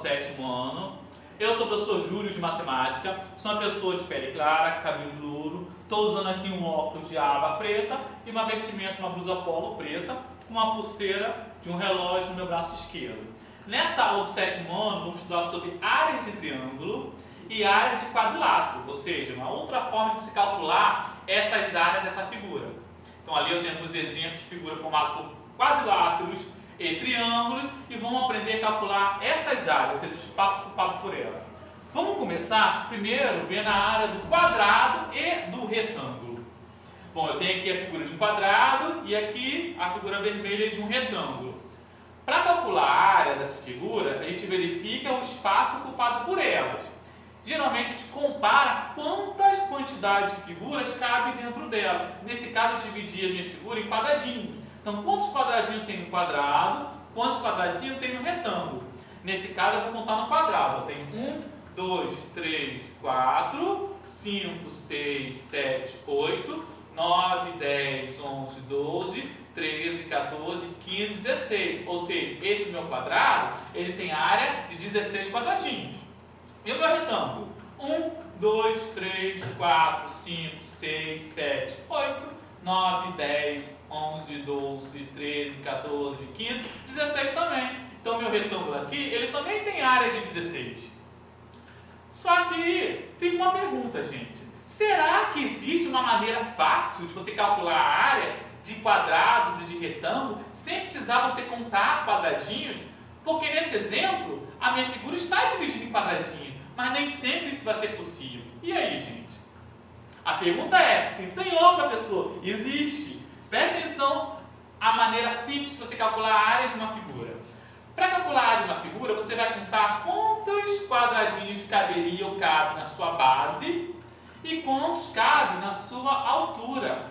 7º ano. Eu sou o professor Júlio de Matemática, sou uma pessoa de pele clara, cabelo louro, estou usando aqui um óculos de aba preta e uma vestimenta, uma blusa polo preta, com uma pulseira de um relógio no meu braço esquerdo. Nessa aula do 7º ano, vamos estudar sobre área de triângulo e área de quadrilátero, ou seja, uma outra forma de você calcular essas áreas dessa figura. Então ali eu tenho alguns exemplos de figura formada por quadriláteros e triângulos e vamos aprender a calcular essas áreas, ou seja, o espaço ocupado por elas. Vamos começar primeiro vendo a área do quadrado e do retângulo. Bom, eu tenho aqui a figura de um quadrado e aqui a figura vermelha de um retângulo. Para calcular a área dessa figura, a gente verifica o espaço ocupado por elas. Geralmente a gente compara quantas quantidades de figuras cabem dentro dela. Nesse caso eu dividi as minhas figuras em quadradinhos. Então quantos quadradinhos tem no quadrado, quantos quadradinhos tem no retângulo. Nesse caso eu vou contar no quadrado. Eu tenho 1, 2, 3, 4, 5, 6, 7, 8, 9, 10, 11, 12, 13, 14, 15, 16. Ou seja, esse meu quadrado ele tem área de 16 quadradinhos. E o meu retângulo? 1, 2, 3, 4, 5, 6, 7, 8, 9, 10, 11, 12, 13, 14, 15, 16 também. Então, meu retângulo aqui, ele também tem área de 16. Só que fica uma pergunta, gente. Será que existe uma maneira fácil de você calcular a área de quadrados e de retângulo sem precisar você contar quadradinhos? Porque nesse exemplo, a minha figura está dividida em quadradinhos, mas nem sempre isso vai ser possível. E aí, gente? A pergunta é, sim senhor, professor, existe. Preste atenção à maneira simples de você calcular a área de uma figura. Para calcular a área de uma figura, você vai contar quantos quadradinhos caberia ou cabe na sua base e quantos cabe na sua altura.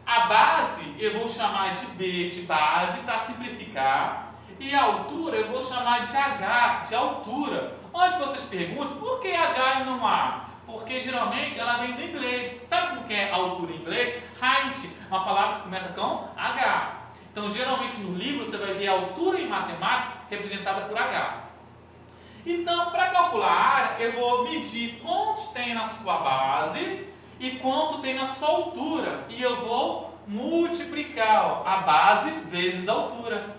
A base eu vou chamar de B de base para simplificar e a altura eu vou chamar de H de altura. Onde vocês perguntam por que H e não A? Porque geralmente ela vem do inglês. Sabe como que é altura em inglês? Height, uma palavra que começa com H. Então, geralmente no livro você vai ver a altura em matemática representada por H. Então, para calcular a área, eu vou medir quantos tem na sua base e quanto tem na sua altura. E eu vou multiplicar a base vezes a altura.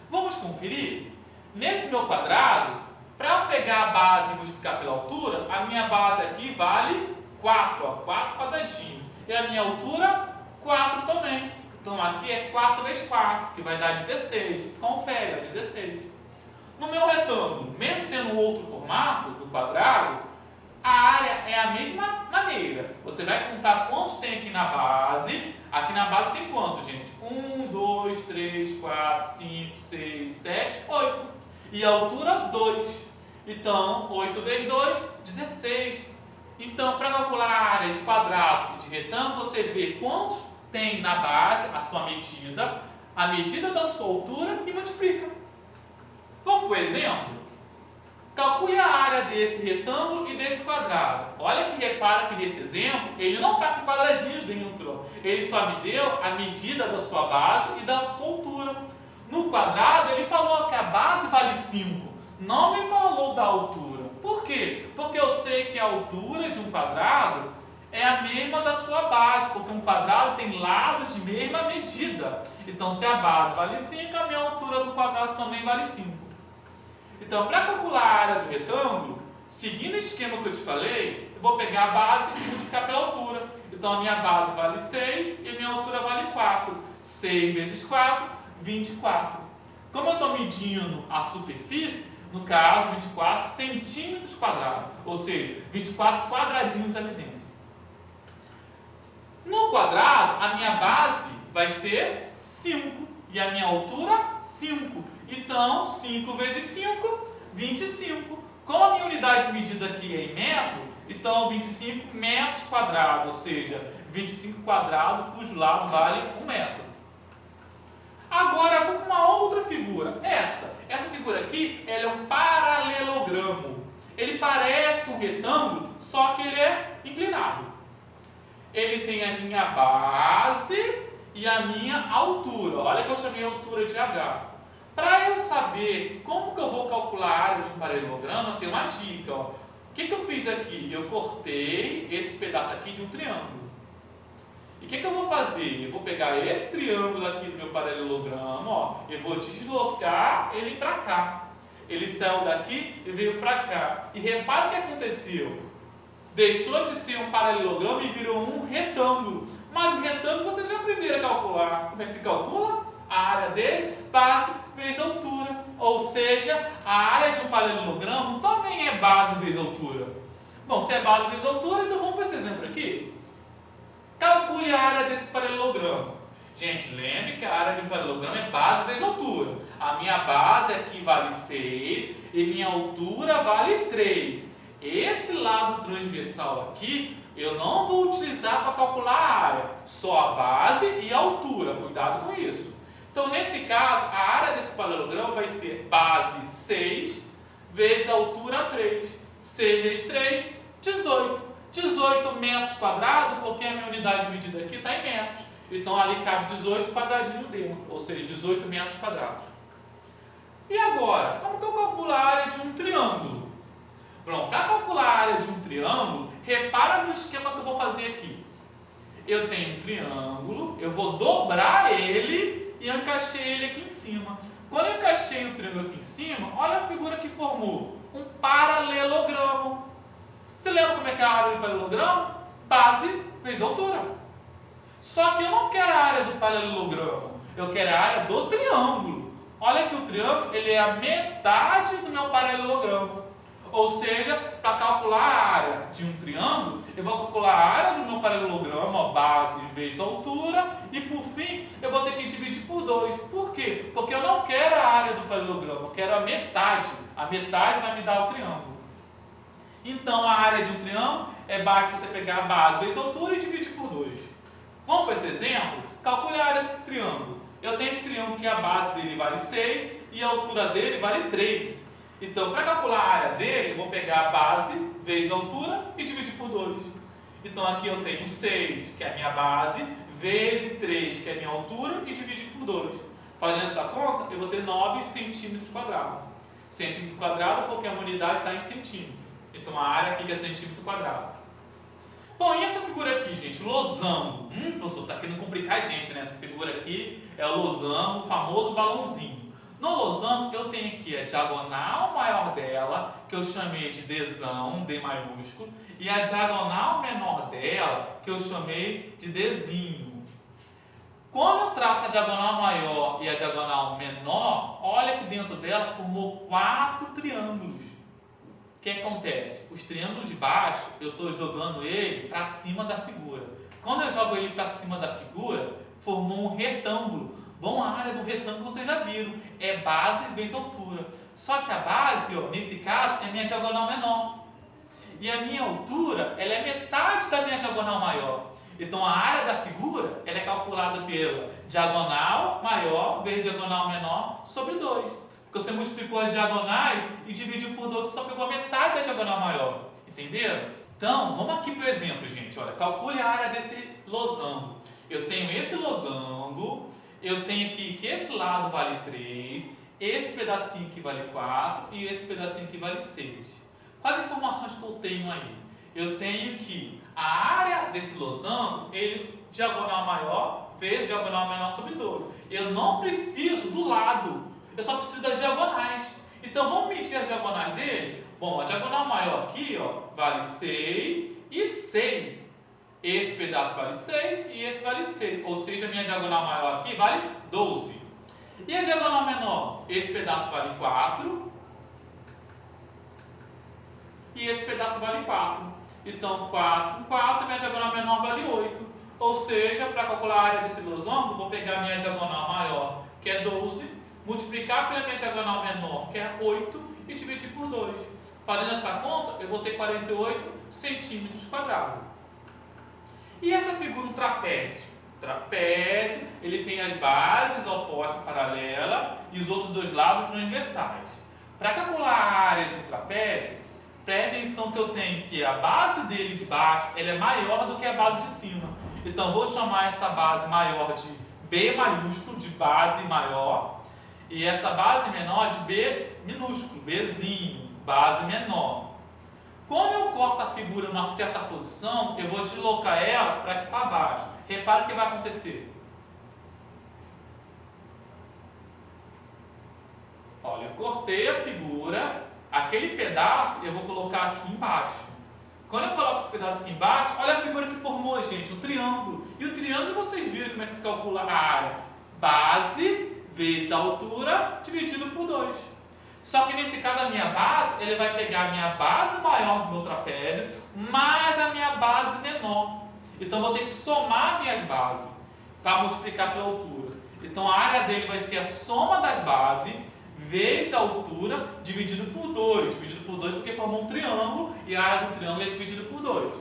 Vamos conferir? Nesse meu quadrado, para eu pegar a base e multiplicar pela altura, a minha base aqui vale 4, 4 quadradinhos. E a minha altura, 4 também. Então aqui é 4 vezes 4, que vai dar 16. Confere, é 16. No meu retângulo, mesmo tendo outro formato do quadrado, a área é a mesma maneira. Você vai contar quantos tem aqui na base. Aqui na base tem quantos, gente? 1, 2, 3, 4, 5, 6, 7, 8. E a altura, 2. Então, 8 vezes 2, 16. Então, para calcular a área de quadrados e de retângulo, você vê quantos tem na base, a sua medida, a medida da sua altura e multiplica. Vamos para o exemplo? Calcule a área desse retângulo e desse quadrado. Olha que repara que nesse exemplo, ele não está com quadradinhos dentro. Ele só me deu a medida da sua base e da sua altura. No quadrado, ele falou que a base vale 5. Não me falou da altura. Por quê? Porque eu sei que a altura de um quadrado é a mesma da sua base, porque um quadrado tem lados de mesma medida. Então, se a base vale 5, a minha altura do quadrado também vale 5. Então, para calcular a área do retângulo, seguindo o esquema que eu te falei, eu vou pegar a base e multiplicar pela altura. Então, a minha base vale 6 e a minha altura vale 4. 6 vezes 4, 24. Como eu estou medindo a superfície, no caso, 24 centímetros quadrados, ou seja, 24 quadradinhos ali dentro. No quadrado, a minha base vai ser 5 e a minha altura 5. Então, 5 vezes 5, 25. Como a minha unidade de medida aqui é em metro, então 25 metros quadrados, ou seja, 25 quadrados cujo lado vale 1 metro. Agora eu vou para uma outra figura. Essa figura aqui, ela é um paralelogramo. Ele parece um retângulo, só que ele é inclinado. Ele tem a minha base e a minha altura. Olha que eu chamei a altura de H. Para eu saber como que eu vou calcular a área de um paralelogramo, tem uma dica. Ó. O que eu fiz aqui? Eu cortei esse pedaço aqui de um triângulo. E o que eu vou fazer? Eu vou pegar esse triângulo aqui do meu paralelogramo, ó, eu vou deslocar ele para cá. Ele saiu daqui e veio para cá. E repara o que aconteceu. Deixou de ser um paralelogramo e virou um retângulo. Mas o retângulo vocês já aprenderam a calcular. Como é que se calcula? A área dele, base vezes altura. Ou seja, a área de um paralelogramo também é base vezes altura. Bom, se é base vezes altura, então vamos para esse exemplo aqui. Calcule a área desse paralelogramo. Gente, lembre que a área de um paralelogramo é base vezes altura. A minha base aqui vale 6 e minha altura vale 3. Esse lado transversal aqui, eu não vou utilizar para calcular a área. Só a base e a altura. Cuidado com isso. Então, nesse caso, a área desse paralelogramo vai ser base 6 vezes a altura 3. 6 vezes 3, 18. 18 metros quadrados, porque a minha unidade de medida aqui está em metros. Então, ali cabe 18 quadradinhos dentro, ou seja, 18 metros quadrados. E agora, como que eu calculo a área de um triângulo? Pronto, para calcular a área de um triângulo, repara no esquema que eu vou fazer aqui. Eu tenho um triângulo, eu vou dobrar ele e encaixei ele aqui em cima. Quando eu encaixei o triângulo aqui em cima, olha a figura que formou, um paralelogramo. Você lembra como é que é a área do paralelogramo? Base vezes altura. Só que eu não quero a área do paralelogramo, eu quero a área do triângulo. Olha que o triângulo ele é a metade do meu paralelogramo. Ou seja, para calcular a área de um triângulo, eu vou calcular a área do meu paralelogramo, ó, base vezes altura, e por fim eu vou ter que dividir por 2. Por quê? Porque eu não quero a área do paralelogramo, eu quero a metade. A metade vai me dar o triângulo. Então a área de um triângulo basta você pegar a base vezes altura e dividir por 2. Vamos para esse exemplo? Calcule a área desse triângulo. Eu tenho esse triângulo que a base dele vale 6 e a altura dele vale 3. Então, para calcular a área dele, eu vou pegar a base vezes a altura e dividir por 2. Então, aqui eu tenho 6, que é a minha base, vezes 3, que é a minha altura, e dividir por 2. Fazendo essa conta, eu vou ter 9 centímetros quadrados. Centímetro quadrado porque a unidade está em centímetro. Então, a área aqui é centímetro quadrado. Bom, e essa figura aqui, gente? Losango. Professor, você está querendo complicar a gente, né? Essa figura aqui é o losango, o famoso balãozinho. No losango, eu tenho aqui a diagonal maior dela, que eu chamei de Dzão, D maiúsculo, e a diagonal menor dela, que eu chamei de Dzinho. Quando eu traço a diagonal maior e a diagonal menor, olha que dentro dela formou 4 triângulos. O que acontece? Os triângulos de baixo, eu estou jogando ele para cima da figura. Quando eu jogo ele para cima da figura, formou um retângulo. Bom, a área do retângulo vocês já viram, é base vezes altura. Só que a base, ó, nesse caso, é minha diagonal menor. E a minha altura, ela é metade da minha diagonal maior. Então a área da figura, ela é calculada pela diagonal maior vezes diagonal menor sobre 2. Porque você multiplicou as diagonais e dividiu por 2, só pegou a metade da diagonal maior. Entenderam? Então, vamos aqui para o exemplo, gente. Olha, calcule a área desse losango. Eu tenho esse losango. Eu tenho aqui que esse lado vale 3, esse pedacinho aqui vale 4 e esse pedacinho aqui vale 6. Quais informações que eu tenho aí? Eu tenho que a área desse losango, ele diagonal maior vezes diagonal menor sobre 2. Eu não preciso do lado, eu só preciso das diagonais. Então vamos medir as diagonais dele? Bom, a diagonal maior aqui, ó, vale 6 e 6. Esse pedaço vale 6 e esse vale 6. Ou seja, a minha diagonal maior aqui vale 12. E a diagonal menor? Esse pedaço vale 4. E esse pedaço vale 4. Então, 4 com 4, minha diagonal menor vale 8. Ou seja, para calcular a área desse losango, vou pegar a minha diagonal maior, que é 12, multiplicar pela minha diagonal menor, que é 8, e dividir por 2. Fazendo essa conta, eu vou ter 48 centímetros quadrados. E essa figura, um trapézio? Trapézio, ele tem as bases opostas paralelas e os outros dois lados transversais. Para calcular a área de um trapézio, preste atenção que eu tenho que a base dele de baixo ela é maior do que a base de cima. Então, vou chamar essa base maior de B maiúsculo, de base maior. E essa base menor de B minúsculo, Bzinho, base menor. Quando eu corto a figura numa certa posição, eu vou deslocar ela para aqui para baixo. Repara o que vai acontecer. Olha, eu cortei a figura, aquele pedaço eu vou colocar aqui embaixo. Quando eu coloco esse pedaço aqui embaixo, olha a figura que formou, gente, um triângulo. E o triângulo, vocês viram como é que se calcula a área. Base vezes a altura dividido por 2. Só que nesse caso a minha base, ele vai pegar a minha base maior do meu trapézio mais a minha base menor. Então eu vou ter que somar minhas bases para multiplicar pela altura. Então a área dele vai ser a soma das bases vezes a altura dividido por 2. Dividido por 2 porque formou um triângulo e a área do triângulo é dividida por 2.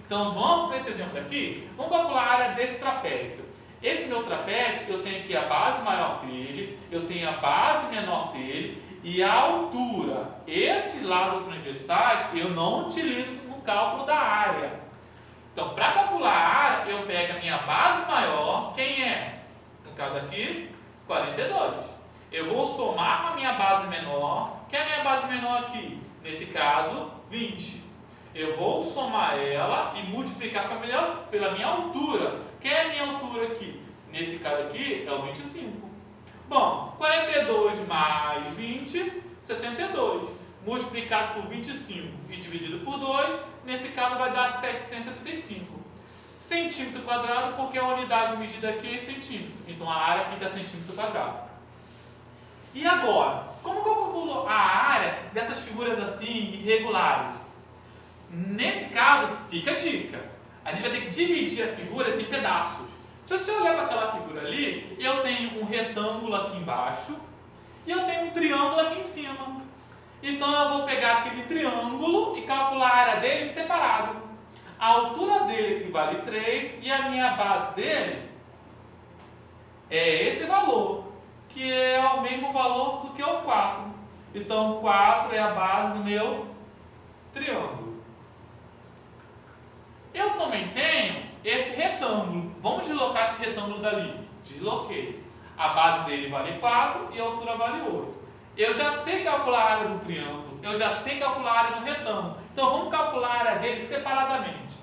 Então vamos para esse exemplo aqui. Vamos calcular a área desse trapézio. Esse meu trapézio, eu tenho aqui a base maior dele, eu tenho a base menor dele e a altura. Esse lado transversais eu não utilizo no cálculo da área. Então, para calcular a área, eu pego a minha base maior, quem é? No caso aqui, 42. Eu vou somar com a minha base menor, que é a minha base menor aqui? Nesse caso, 20. Eu vou somar ela e multiplicar pela minha altura. Quem é a minha altura aqui? Nesse caso aqui é o 25. Bom, 42 mais 20, 62. Multiplicado por 25 e dividido por 2, nesse caso vai dar 775. Centímetro quadrado, porque a unidade medida aqui é centímetro. Então a área fica centímetro quadrado. E agora, como que eu calculo a área dessas figuras assim, irregulares? Nesse caso, fica a dica. A gente vai ter que dividir as figuras em pedaços. Se você olhar para aquela figura ali, eu tenho um retângulo aqui embaixo e eu tenho um triângulo aqui em cima. Então eu vou pegar aquele triângulo e calcular a área dele separado. A altura dele equivale 3 e a minha base dele é esse valor, que é o mesmo valor do que o 4. Então 4 é a base do meu triângulo. Eu também tenho esse retângulo. Vamos deslocar esse retângulo dali. Desloquei. A base dele vale 4 e a altura vale 8. Eu já sei calcular a área do triângulo. Eu já sei calcular a área do retângulo. Então vamos calcular a área dele separadamente.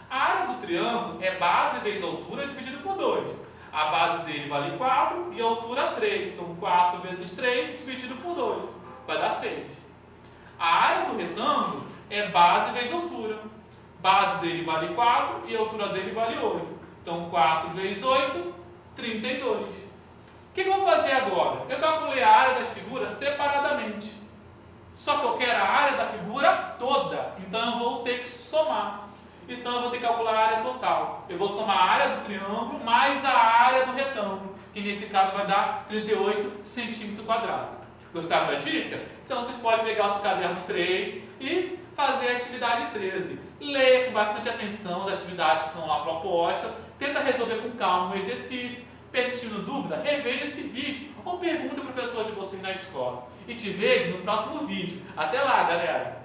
A área do triângulo é base vezes altura dividido por 2. A base dele vale 4 e a altura 3. Então 4 vezes 3 dividido por 2. Vai dar 6. A área do retângulo é base vezes altura. Base dele vale 4 e a altura dele vale 8. Então 4 vezes 8, 32. O que eu vou fazer agora? Eu calculei a área das figuras separadamente. Só que eu quero a área da figura toda. Então eu vou ter que somar. Então eu vou ter que calcular a área total. Eu vou somar a área do triângulo mais a área do retângulo. Que nesse caso vai dar 38 centímetros quadrados. Gostaram da dica? Então vocês podem pegar o seu caderno 3 e fazer a atividade 13. Leia com bastante atenção as atividades que estão lá propostas. Tenta resolver com calma o exercício. Persistindo dúvida, reveja esse vídeo ou pergunta para o professor de vocês na escola. E te vejo no próximo vídeo. Até lá, galera!